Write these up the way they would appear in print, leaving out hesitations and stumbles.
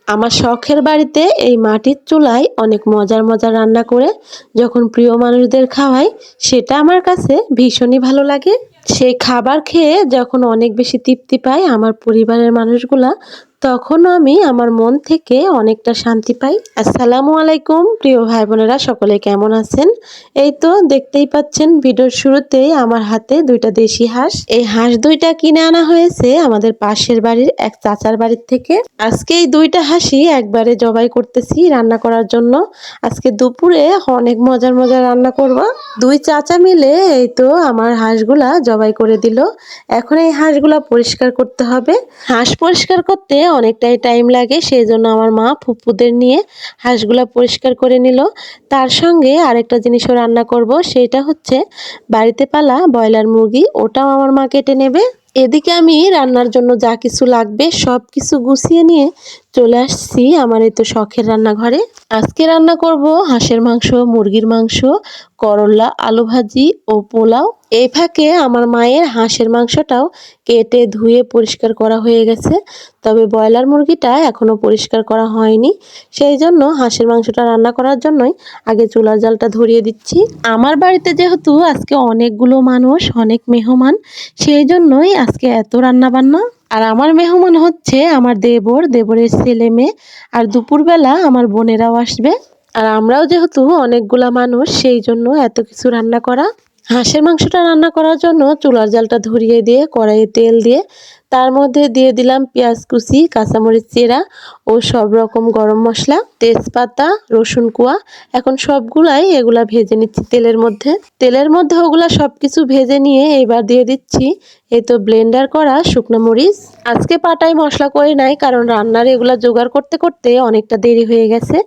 আমার শখের বাড়িতে এই মাটির চুলায় অনেক মজার মজার রান্না করে যখন প্রিয় মানুষদের খাওয়াই, সেটা আমার কাছে ভীষণই ভালো লাগে। সেই খাবার খেয়ে যখন অনেক বেশি তৃপ্তি পায় আমার পরিবারের মানুষগুলা, তখন আমি আমার মন থেকে অনেকটা শান্তি পাই। আসসালামু আলাইকুম প্রিয় ভাই বোনেরা, সকলে কেমন আছেন? এই তো দেখতেই পাচ্ছেন ভিডিওর শুরুতেই আমার হাতে দুইটা দেশি হাঁস। এই হাঁস দুইটা কিনে আনা হয়েছে আমাদের পাশের বাড়ির এক চাচার বাড়ির থেকে। আজকে এই দুইটা হাঁসই একবারে জবাই করতেছি রান্না করার জন্য। আজকে দুপুরে অনেক মজার মজার রান্না করব। দুই চাচা মিলে এই তো আমার হাঁসগুলা জবাই করে দিল। এখন এই হাঁসগুলা পরিষ্কার করতে হবে। হাঁস পরিষ্কার করতে অনেকটাই টাইম লাগে, সেই জন্য আমার মা ফুপুদের নিয়ে হাঁসগুলা পরিষ্কার করে নিল। তার সঙ্গে আরেকটা জিনিসও রান্না করব, সেটা হচ্ছে বাড়িতে পালা ব্রয়লার মুরগি, ওটাও আমার মা কেটে নেবে। এদিকে আমি রান্নার জন্য যা কিছু লাগবে সব কিছু গুছিয়ে নিয়ে চলে আসছি আমার এই তো শখের রান্নাঘরে। আজকে রান্না করব হাঁসের মাংস, মুরগির মাংস, করলা, আলু ভাজি ও পোলাও। এই ফাঁকে আমার মায়ের হাঁসের মাংসটাও কেটে ধুয়ে পরিষ্কার করা হয়ে গেছে, তবে ব্রয়লার মুরগিটা এখনো পরিষ্কার করা হয়নি। সেই জন্য হাঁসের মাংসটা রান্না করার জন্যই আগে চুলার জালটা ধরিয়ে দিচ্ছি। আমার বাড়িতে যেহেতু আজকে অনেকগুলো মানুষ, অনেক মেহমান, সেই জন্যই আজকে এত রান্না বান্না। আর আমার মেহমান হচ্ছে আমার দেবরের ছেলে মেয়ে, আর দুপুরবেলা আমার বোনেরাও আসবে। আর আমরাও যেহেতু অনেকগুলা মানুষ, সেই জন্য এত কিছু রান্না করা। হাঁসের মাংসটা রান্না করার জন্য চুলার জালটা ধরিয়ে দিয়ে কড়াইয়ে তেল দিয়ে তার মধ্যে দিয়ে দিলাম পেঁয়াজ কুচি, কাঁচামরিচ চেরা ও সব রকম গরম মশলা, তেজপাতা, রসুন কোয়া। এখন এগুলা ভেজে নিচ্ছি তেলের মধ্যে। ওগুলা সব কিছু ভেজে নিয়ে এবার দিয়ে দিচ্ছি এই তো ব্লেন্ডার করা শুকনো মরিচ। আজকে পাটায় মশলা করে নাই, কারণ রান্নার এগুলা জোগাড় করতে করতে অনেকটা দেরি হয়ে গেছে,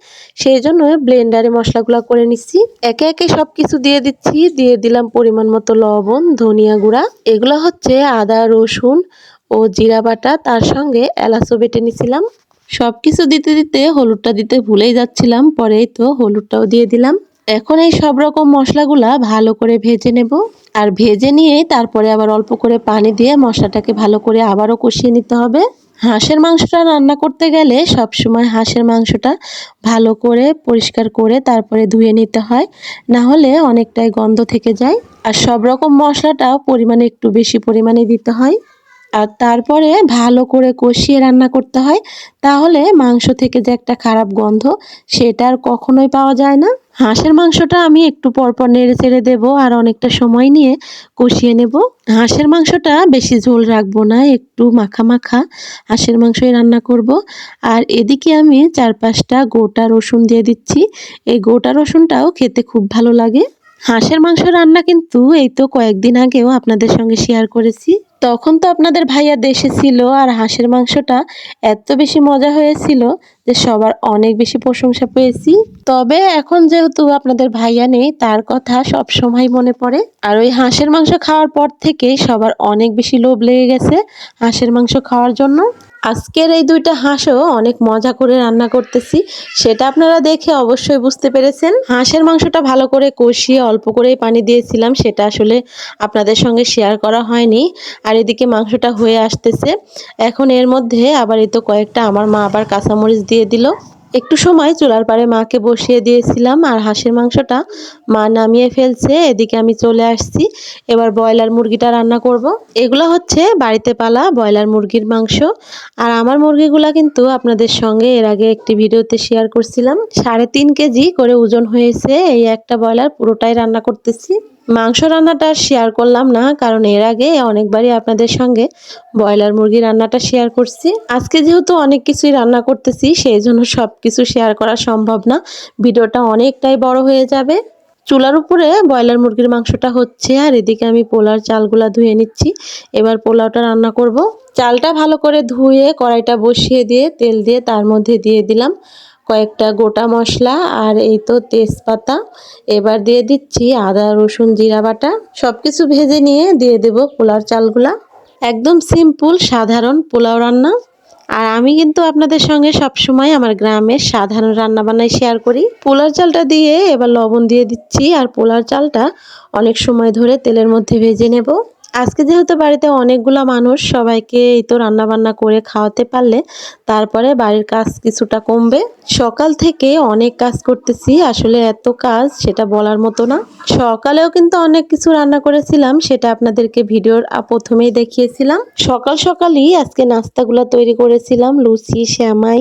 সেই জন্য ব্লেন্ডারে মশলাগুলা করে নিচ্ছি। একে একে সব কিছু দিয়ে দিচ্ছি। দিয়ে দিলাম পরিমাণ মতো লবণ, ধনিয়া গুঁড়া, এগুলো হচ্ছে আদা, রসুন ও জিরা বাটা, তার সঙ্গে এলাচও বেটে নিছিলাম। সব কিছু দিতে দিতে হলুদটা দিতে ভুলেই যাচ্ছিলাম, পরেই তো হলুদটাও দিয়ে দিলাম। এখন এই সব রকম মশলাগুলা ভালো করে ভেজে নেব। আর ভেজে নিয়ে তারপরে আবার অল্প করে পানি দিয়ে মশলাটাকে ভালো করে আবারও কষিয়ে নিতে হবে। হাঁসের মাংসটা রান্না করতে গেলে সবসময় হাঁসের মাংসটা ভালো করে পরিষ্কার করে তারপরে ধুয়ে নিতে হয়, না হলে অনেকটাই গন্ধ থেকে যায়। আর সব রকম মশলাটাও পরিমাণে একটু বেশি পরিমাণে দিতে হয়। আর তারপরে ভালো করে কষিয়ে রান্না করতে হয়, তাহলে মাংস থেকে যে একটা খারাপ গন্ধ, সেটা আর কখনোই পাওয়া যায় না। হাঁসের মাংসটা আমি একটু পরপর নেড়ে চেড়ে দেবো আর অনেকটা সময় নিয়ে কষিয়ে নেব। হাঁসের মাংসটা বেশি ঝোল রাখবো না, একটু মাখা মাখা হাঁসের মাংসই রান্না করব। আর এদিকে আমি 4-5টা গোটা রসুন দিয়ে দিচ্ছি। এই গোটা রসুনটাও খেতে খুব ভালো লাগে। হাঁসের মাংস রান্না কিন্তু এই তো কয়েকদিন আগেও আপনাদের সঙ্গে শেয়ার করেছি। তখন তো আপনাদের ভাইয়া দেশে ছিল, আর হাঁসের মাংসটা এত বেশি মজা হয়েছিল যে সবার অনেক বেশি প্রশংসা পেয়েছি। তবে এখন যেহেতু আপনাদের ভাইয়া নেই, তার কথা সব সময় মনে পড়ে। আর ওই হাঁসের মাংস খাওয়ার পর থেকেই সবার অনেক বেশি লোভ লেগে গেছে হাঁসের মাংস খাওয়ার জন্য। আজকের এই দুইটা হাঁসও অনেক মজা করে রান্না করতেছি, সেটা আপনারা দেখে অবশ্যই বুঝতে পেরেছেন। হাঁসের মাংসটা ভালো করে কষিয়ে অল্প করেই পানি দিয়েছিলাম, সেটা আসলে আপনাদের সঙ্গে শেয়ার করা হয়নি। আর এদিকে মাংসটা হয়ে আসতেছে। এখন এর মধ্যে আবার এই তো কয়েকটা আমার মা আবার কাঁচামরিচ দিয়ে দিল। একটু সময় চুলার পাড়ে মাকে বসিয়ে দিয়েছিলাম, আর হাঁসের মাংসটা মা নামিয়ে ফেলছে। এদিকে আমি চলে আসছি, এবার ব্রয়লার মুরগিটা রান্না করব। এগুলো হচ্ছে বাড়িতে পালা ব্রয়লার মুরগির মাংস। আর আমার মুরগিগুলা কিন্তু আপনাদের সঙ্গে এর আগে একটি ভিডিওতে শেয়ার করছিলাম। 3.5 কেজি করে ওজন হয়েছে এই একটা ব্রয়লার, পুরোটাই রান্না করতেছি। মাংস রান্নাটা শেয়ার করলাম না, কারণ এর আগে অনেকবারই আপনাদের সঙ্গে ব্রয়লার মুরগি রান্নাটা শেয়ার করছি। আজকে যেহেতু অনেক কিছুই রান্না করতেছি, সেই জন্য সব কিছু শেয়ার করা সম্ভব না, ভিডিওটা অনেকটাই বড় হয়ে যাবে। চুলার উপরে ব্রয়লার মুরগির মাংসটা হচ্ছে, আর এদিকে আমি পোলার চালগুলা ধুয়ে নিচ্ছি। এবার পোলাওটা রান্না করব। চালটা ভালো করে ধুয়ে কড়াইটা বসিয়ে দিয়ে তেল দিয়ে তার মধ্যে দিয়ে দিলাম কয়েকটা গোটা মশলা আর এই তো তেজপাতা। এবার দিয়ে দিচ্ছি আদা, রসুন, জিরা বাটা। সব কিছু ভেজে নিয়ে দিয়ে দেব পোলার চালগুলা। একদম সিম্পল সাধারণ পোলাও রান্না। আর আমি কিন্তু আপনাদের সঙ্গে সবসময় আমার গ্রামের সাধারণ রান্না বান্নাই শেয়ার করি। পোলার চালটা দিয়ে এবার লবণ দিয়ে দিচ্ছি, আর পোলার চালটা অনেক সময় ধরে তেলের মধ্যে ভেজে নেব। আজকে যেহেতু বাড়িতে অনেকগুলা মানুষ, সবাইকে এই তো রান্না বান্না করে খাওয়াতে পারলে তারপরে বাড়ির কাজ কিছুটা কমবে। সকাল থেকে অনেক কাজ করতেছি, আসলে এত কাজ সেটা বলার মতো না। সকালেও কিন্তু অনেক কিছু রান্না করেছিলাম, সেটা আপনাদেরকে ভিডিওর প্রথমেই দেখিয়েছিলাম। সকাল সকালই আজকে নাস্তাগুলো তৈরি করেছিলাম, লুচি, সেমাই,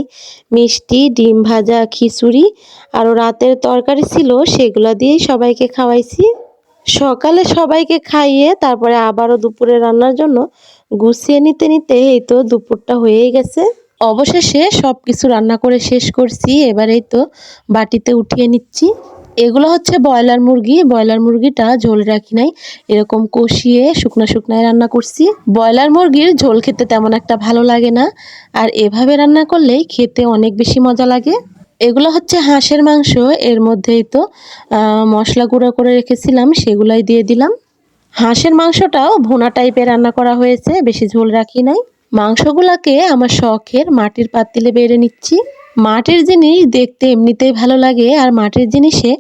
মিষ্টি, ডিম ভাজা, খিচুড়ি, আরও রাতের তরকারি ছিল, সেগুলো দিয়েই সবাইকে খাওয়াইছি। সকালে সবাইকে খাইয়ে তারপরে আবারও দুপুরে রান্নার জন্য গুছিয়ে নিতে নিতে এই তো দুপুরটা হয়েই গেছে। অবশেষে সবকিছু রান্না করে শেষ করছি, এবার এই তো বাটিতে উঠিয়ে নিচ্ছি। এগুলো হচ্ছে ব্রয়লার মুরগি। ব্রয়লার মুরগিটা ঝোল রাখি নাই, এরকম কষিয়ে শুকনো শুকনায় রান্না করছি। ব্রয়লার মুরগির ঝোল খেতে তেমন একটা ভালো লাগে না, আর এভাবে রান্না করলেই খেতে অনেক বেশি মজা লাগে। এগুলো হচ্ছে হাঁসের মাংস, এর মধ্যেই তো মশলা গুঁড়ো করে রেখেছিলাম, সেগুলাই দিয়ে দিলাম। হাঁসের মাংসটাও ভুনা টাইপের রান্না করা হয়েছে, বেশি ঝোল রাখি নাই। মাংসগুলাকে আমার শখের মাটির পাতিলে বেড়ে নিচ্ছি। মাটির জিনিস দেখতে এমনিতেই ভালো লাগে, আর মাটির জিনিসে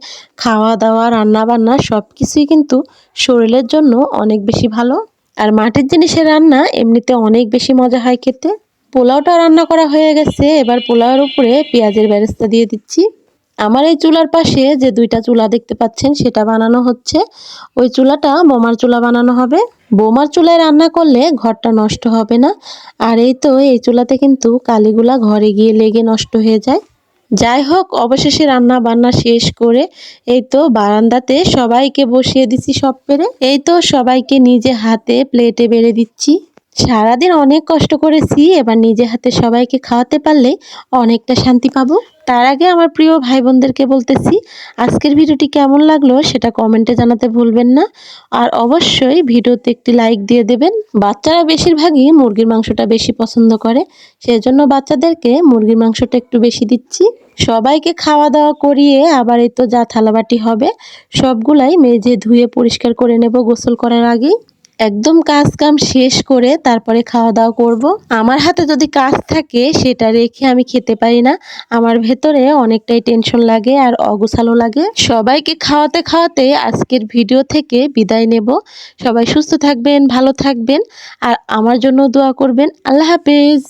খাওয়া দাওয়া রান্না বান্না সব কিছুই কিন্তু শরীরের জন্য অনেক বেশি ভালো। আর মাটির জিনিসের রান্না এমনিতে অনেক বেশি মজা হয় খেতে। পোলাওটা রান্না করা হয়ে গেছে, এবার পোলাওর উপরে পেঁয়াজের বেরেস্তা দিয়ে দিচ্ছি। আমার এই চুলার পাশে যে দুইটা চুলা দেখতে পাচ্ছেন সেটা বানানো হচ্ছে, ওই চুলাটা বোমার চুলা বানানো হবে। বোমার চুলায় রান্না করলে ঘরটা নষ্ট হবে না, আর এই তো এই চুলাতে কিন্তু কালিগুলা ঘরে গিয়ে লেগে নষ্ট হয়ে যায়। যাই হোক, অবশেষে রান্না বান্না শেষ করে এই তো বারান্দাতে সবাইকে বসিয়ে দিচ্ছি সব পেরে। এই তো সবাইকে নিজে হাতে প্লেটে বেড়ে দিচ্ছি। সারাদিন অনেক কষ্ট করেছি, এবার নিজে হাতে সবাইকে খাওয়াতে পারলে অনেকটা শান্তি পাবো। তার আগে আমার প্রিয় ভাই বোনদেরকে বলতেছি, আজকের ভিডিওটি কেমন লাগলো সেটা কমেন্টে জানাতে ভুলবেন না, আর অবশ্যই ভিডিওতে একটি লাইক দিয়ে দেবেন। বাচ্চারা বেশিরভাগই মুরগির মাংসটা বেশি পছন্দ করে, সেজন্য বাচ্চাদেরকে মুরগির মাংসটা একটু বেশি দিচ্ছি। সবাইকে খাওয়া দাওয়া করিয়ে আবার এই তো যা থালাবাটি হবে সবগুলাই মেজে ধুয়ে পরিষ্কার করে নেব গোসল করার আগেই। একদম কাজ কাম শেষ করে তারপরে খাওয়া দাওয়া করব। আমার হাতে যদি কাজ থাকে সেটা রেখে আমি খেতে পারি না, আমার ভেতরে অনেকটাই টেনশন লাগে আর অগোছালো লাগে। সবাইকে খাওয়াতে খাওয়াতে আজকের ভিডিও থেকে বিদায় নেব। সবাই সুস্থ থাকবেন, ভালো থাকবেন, আর আমার জন্য দোয়া করবেন। আল্লাহ হাফেজ।